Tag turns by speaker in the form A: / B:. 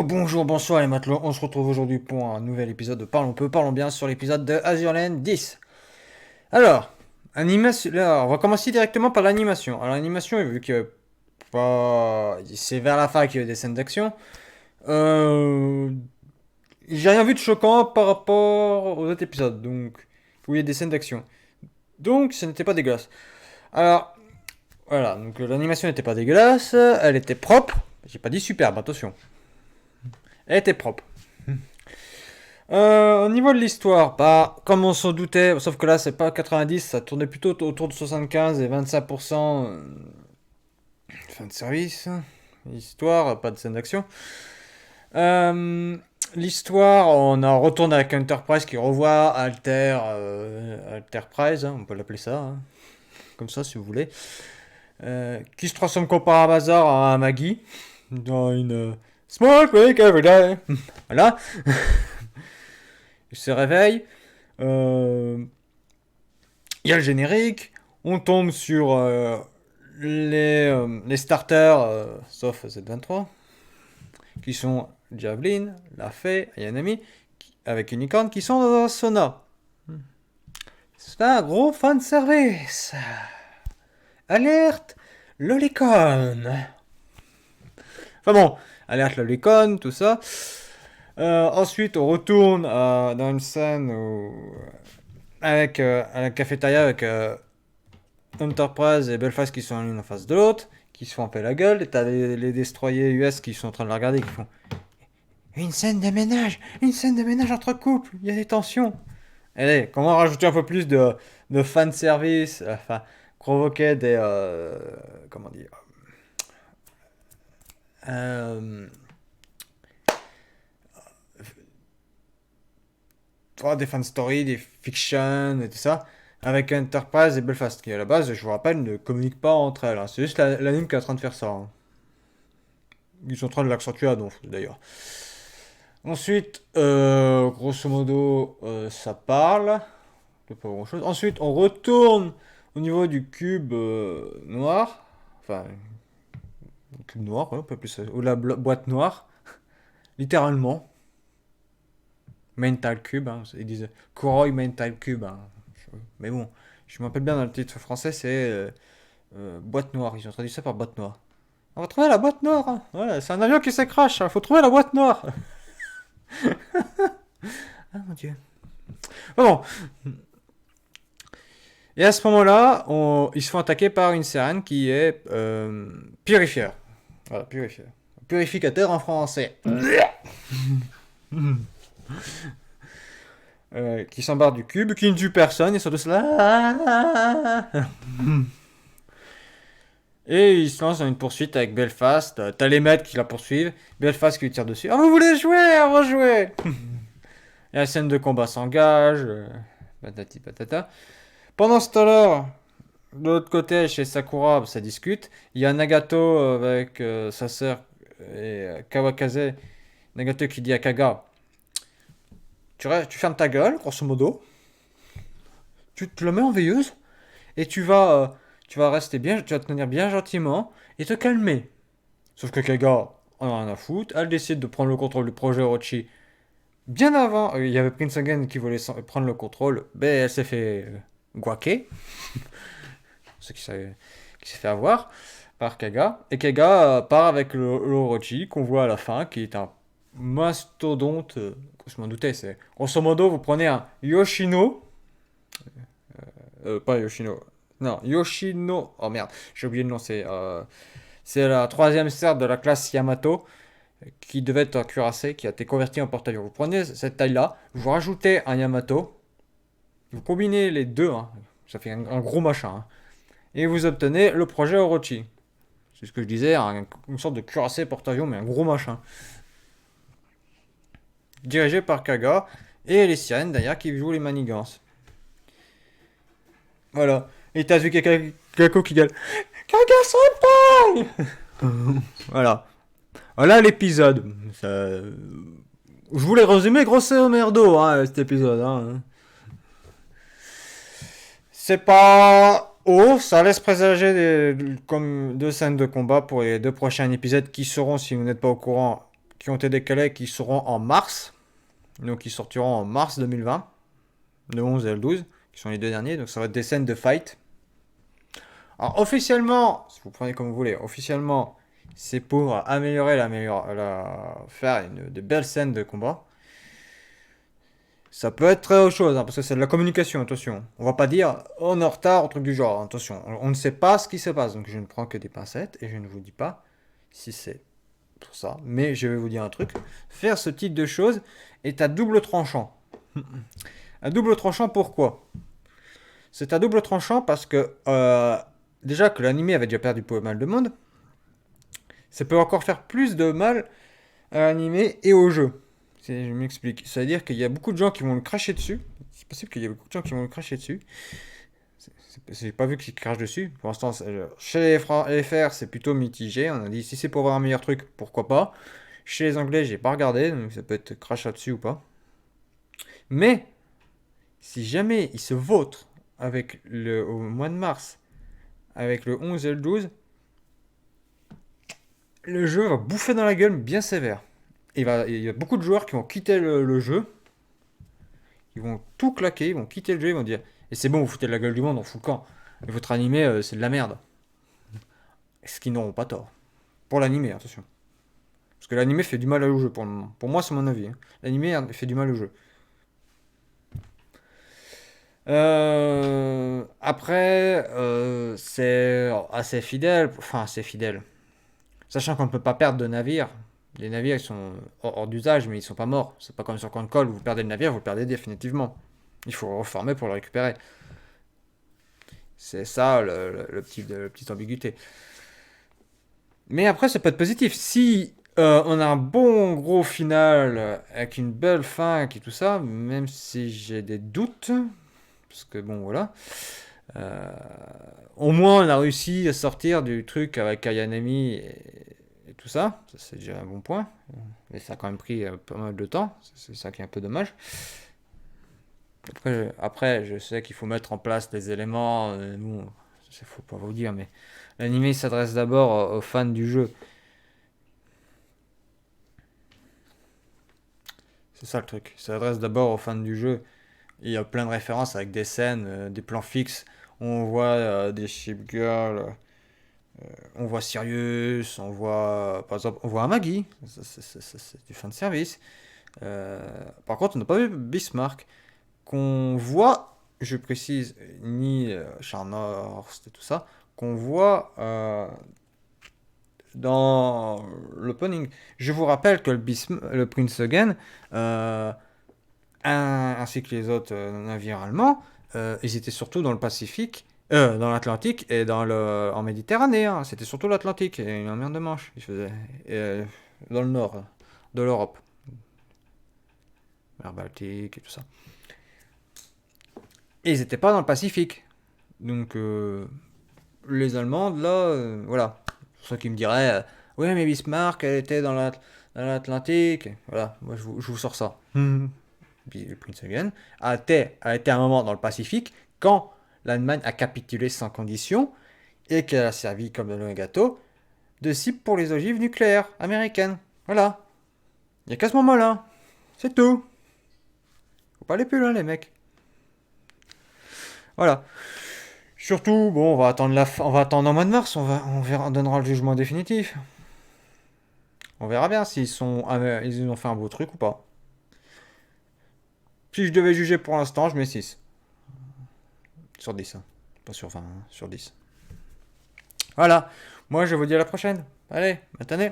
A: Bonjour, bonsoir les matelots, on se retrouve aujourd'hui pour un nouvel épisode de Parlons peu, parlons bien sur l'épisode de Azurland 10. Alors, animation, là, on va commencer directement par l'animation. Alors l'animation, vu que c'est vers la fin qu'il y a des scènes d'action, euh, j'ai rien vu de choquant par rapport aux autres épisodes, donc où il y a des scènes d'action. Donc ce n'était pas dégueulasse. Alors, voilà, donc l'animation n'était pas dégueulasse, elle était propre. J'ai pas dit superbe, attention. Elle était propre. Au niveau de l'histoire, bah, comme on s'en doutait, sauf que là c'est pas 90, ça tournait plutôt autour de 75 et 25% fin de service. Histoire, pas de scène d'action. Euh, L'histoire, on en retourne avec Enterprise qui revoit Alterprise, hein, on peut l'appeler ça, hein, comme ça si vous voulez. Qui se transforme comme par hasard en Maggie dans une Small Break Every Day. Voilà, il se réveille. Euh, Il y a le générique, on tombe sur les starters, sauf Z23, qui sont Javelin, La Fée, Ayanami, avec Unicorn, qui sont dans un sauna. C'est un gros fan service. Alerte Lolicon. Enfin bon, alerte Lolicon, tout ça. Ensuite, on retourne dans une scène avec à la cafétéria avec Enterprise et Belfast qui sont l'une en face de l'autre, qui se font un peu la gueule, et t'as les destroyers US qui sont en train de la regarder, qui font une scène de ménage entre couples, il y a des tensions. Allez, comment rajouter un peu plus de fan service, enfin, provoquer des. Comment dire euh, des fan stories, des fictions et tout ça, avec Enterprise et Belfast, qui à la base, je vous rappelle, ne communiquent pas entre elles, hein. C'est juste l'anime qui est en train de faire ça, hein. Ils sont en train de l'accentuer à donf, d'ailleurs. Ensuite, grosso modo, ça parle. Pas grand chose. Ensuite, on retourne au niveau du cube noir. Enfin, le cube noir, ouais, on peut appeler ça. Ou la boîte noire. Littéralement. Mental Cube, hein. Ils disent Kuroi Mental Cube, hein. Mais bon, je m'appelle bien dans le titre français, c'est boîte noire. Ils ont traduit ça par boîte noire. On va trouver la boîte noire, hein. Voilà, c'est un avion qui se crash, hein. Faut trouver la boîte noire. Ah mon dieu. Bon. Et à ce moment-là, ils se font attaquer par une sirène qui est purifieur. Voilà, purifieur. Purificateur en français. Qui s'embarque du cube, qui ne tue personne, et surtout cela. Et il se lance dans une poursuite avec Belfast. T'as les maîtres qui la poursuivent. Belfast qui lui tire dessus. Ah, vous voulez jouer? On va jouer. Et la scène de combat s'engage. Patati patata. Pendant ce temps-là, de l'autre côté, chez Sakura, ça discute. Il y a Nagato avec sa sœur et Kawakaze. Nagato qui dit à Kaga, tu fermes ta gueule, grosso modo. Tu te le mets en veilleuse. Et tu vas rester bien, tu vas te tenir bien gentiment et te calmer. Sauf que Kaga en a rien à foutre. Elle décide de prendre le contrôle du projet Orochi. Bien avant, il y avait Prince Hagen qui voulait prendre le contrôle. Ben, elle s'est fait guaquer. Ce qui s'est fait avoir par Kaga. Et Kaga part avec l'Orochi qu'on voit à la fin, qui est un mastodonte. Je m'en doutais, c'est. Grosso modo, vous prenez un Yoshino. Pas Yoshino. Non, Yoshino. Oh merde, j'ai oublié le nom, c'est la troisième sœur de la classe Yamato qui devait être un cuirassé, qui a été converti en porte-avions. Vous prenez cette taille-là, vous rajoutez un Yamato, vous combinez les deux, hein, ça fait un gros machin, hein, et vous obtenez le projet Orochi. C'est ce que je disais, une sorte de cuirassé porte-avions, mais un gros machin. Dirigé par Kaga, et les sirènes derrière qui jouent les manigances. Voilà. Et t'as vu Kako qui gueule Kaga Senpai. Voilà. Voilà l'épisode. Je voulais résumer grosso merdo, hein, cet épisode, hein. C'est pas haut, ça laisse présager comme deux scènes de combat pour les deux prochains épisodes qui seront, si vous n'êtes pas au courant, qui ont été décalés, qui seront en mars. Donc, ils sortiront en mars 2020. Le 11 et le 12, qui sont les deux derniers. Donc, ça va être des scènes de fight. Alors, officiellement, si vous prenez comme vous voulez, officiellement, c'est pour améliorer, faire de belles scènes de combat. Ça peut être très autre chose, hein, parce que c'est de la communication, attention. On va pas dire on est en retard, un truc du genre, attention. On ne sait pas ce qui se passe, donc je ne prends que des pincettes et je ne vous dis pas si c'est pour ça. Mais je vais vous dire un truc. Faire ce type de choses est à double tranchant. À double tranchant pourquoi? C'est à double tranchant parce que déjà que l'anime avait déjà perdu pas mal de monde, ça peut encore faire plus de mal à l'anime et au jeu. Je m'explique. C'est-à-dire qu'il y a beaucoup de gens qui vont le cracher dessus. C'est possible qu'il y ait beaucoup de gens qui vont le cracher dessus. J'ai pas vu qu'ils crachent dessus. Pour l'instant, chez les FR, c'est plutôt mitigé. On a dit si c'est pour avoir un meilleur truc, pourquoi pas. Chez les Anglais, j'ai pas regardé, donc ça peut être crachat dessus ou pas. Mais si jamais ils se vautrent au mois de mars, avec le 11 et le 12, le jeu va bouffer dans la gueule bien sévère. Il y a beaucoup de joueurs qui vont quitter le jeu. Ils vont tout claquer, ils vont quitter le jeu, ils vont dire et c'est bon, vous foutez de la gueule du monde, on fout le camp. Et votre animé, c'est de la merde. Ce qu'ils n'auront pas tort. Pour l'animé, attention. Parce que l'animé fait du mal au jeu pour le moment. Pour moi, c'est mon avis. Hein. L'animé fait du mal au jeu. Après, c'est assez fidèle. Enfin, assez fidèle. Sachant qu'on ne peut pas perdre de navire. Les navires, ils sont hors d'usage, mais ils sont pas morts. C'est pas comme sur Concol où vous perdez le navire, vous le perdez définitivement. Il faut reformer pour le récupérer. C'est ça le petite ambiguïté. Mais après, ça peut être positif. Si on a un bon gros final avec une belle fin et tout ça, même si j'ai des doutes, parce que bon, voilà. euh, Au moins, on a réussi à sortir du truc avec Ayanami et tout ça. Ça, c'est déjà un bon point. Mais ça a quand même pris pas mal de temps. C'est ça qui est un peu dommage. Après, je sais qu'il faut mettre en place des éléments. Nous, il faut pas vous dire, mais l'anime s'adresse d'abord aux fans du jeu. C'est ça le truc. Il s'adresse d'abord aux fans du jeu. Il y a plein de références avec des scènes, des plans fixes. On voit des ship girls, on voit Sirius, on voit, par exemple, on voit Amagi. C'est du fan service. Par contre, on n'a pas vu Bismarck. Qu'on voit, je précise, ni Charnorst et tout ça, qu'on voit dans l'opening. Je vous rappelle que le Prince Eugen, ainsi que les autres navires allemands, ils étaient surtout dans le Pacifique, dans l'Atlantique et en Méditerranée. Hein. C'était surtout l'Atlantique et la mer de Manche. Ils faisaient, dans le nord de l'Europe. Mer Baltique et tout ça. Et ils n'étaient pas dans le Pacifique. Donc, les Allemandes, là, voilà. Pour ceux qui me diraient, ouais, mais Bismarck, elle était dans l'Atlantique. Voilà, moi, je vous sors ça. Puis le Prince Eugen a été un moment dans le Pacifique quand l'Allemagne a capitulé sans condition et qu'elle a servi comme un gâteau de cible pour les ogives nucléaires américaines. Voilà. Il n'y a qu'à ce moment-là. C'est tout. Faut pas aller plus loin, les mecs. Voilà. Surtout, bon, on va attendre en mois de mars, on verra, on donnera le jugement définitif. On verra bien ils ont fait un beau truc ou pas. Si je devais juger pour l'instant, je mets 6 sur 10. Hein. Pas sur 20, hein, sur 10. Voilà. Moi, je vous dis à la prochaine. Allez, bonne année.